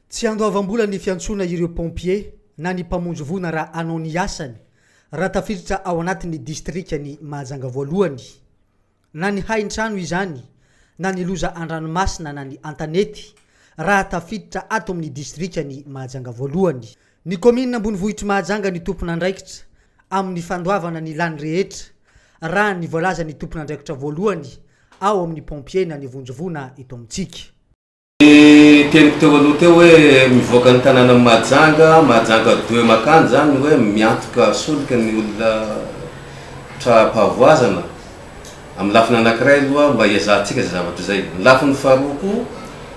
Tsy andoavam-bola ny fiantsona ireo pompier na ny mpamonjy vona raha anao ny asany raha tafiditra ao anatin'ny distrikany Mahajanga voalohany na ny hain-trano izany na ny loza an-dranomasina na ny antanety raha tafiditra ato amin'ny distrikany Mahajanga voalohany. Ny commune Ambonivohitra Mahajanga ny tompon'andraikitra amin'ny fandoavana ny lany rehetra raha ny voalaza ny tompon'andraikitra voalohany ao amin'ny pompier na ny vonjovona eto amintsika. Teniko teo aloha teo hoe mivoaka ny tanàna Mahajanga 2 makany zany hoe miantoka solika ny olona tra-pahavoazana amin'ny lafiny anankiray aloha mba hiazahantsika zay zavatra zay. Ny lafiny faharoa koa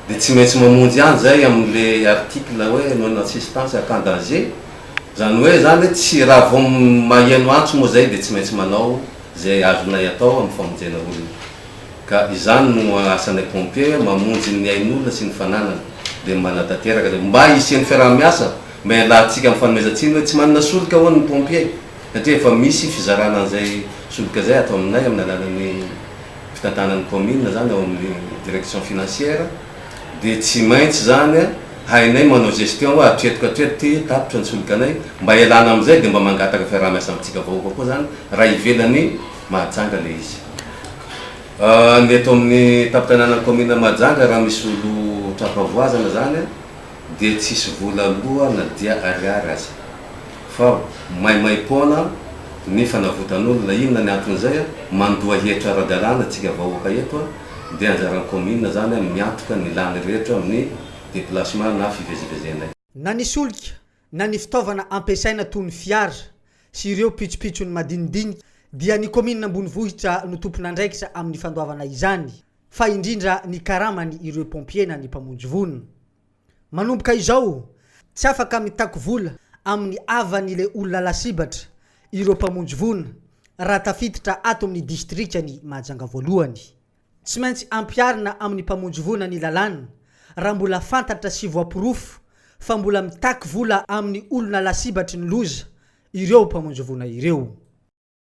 dia tsy maintsy mamonjy any zay amin'le article hoe non assistance à cas danger, zany hoe zany tsy raha vao maheno antso moa zay dia tsy maintsy manao zay azonay atao amin'ny famonjena olona. Ka izany no asanay pompier mamonjy ny ain'olona sy ny fananana dia manatanteraka mba hisian'ny fiaraha-miasa mba ialahantsika amin'ny fanomezantsiny hoe tsy manana solika hono ny pompier satria efa misy fizarana an'izay solika zay atao aminay amin'ny alalan'ny fitantanan'ny commune zany ao amin'ny direction financière dia tsy maintsy zany hainay manao gestion hoe atretika ty tapitra ny solikanay mba ialana amin'izay dia mba mangataka fiaraha-miasa amintsika vahoaka koa zany raha ivelany Mahajanga le izy. Ny eto amin'ny tapitanàna commune Mahajanga raha misy olo trapavoazana zany dia tsisy vola aloha na dia ariary aza fa maimaim-poana ny fanavotan'olona. Inona ny anton'izay mandoa hevitra ara-dalàna tsika vahoaka eto dia anjaran'ny commune zany miantoka ny lany rehetra amin'ny déplacement na fivezivezenay. Na ny solika na ny fitaovana ampiasaina toy ny fiara sy ireo pitsopitsony madinidinika dia ny commune Ambonivohitra no tompon'andraikitra amin'ny fandoavana izany, fa indrindra ny karamany ireo pompier na ny mpamonjy vona. Manomboka izao tsy afaka mitako vola amin'ny avan'ile olona lasibatra ireo mpamonjy vona raha tafiditra ato amin'ny distrikany Mahajanga voalohany. Tsy maintsy ampiarina amin'ny mpamonjy vona ny lalàna raha mbola fantatra sy voapirofo fa mbola mitaky vola amin'ny olona lasibatra ny loza ireo mpamonjy vona ireo.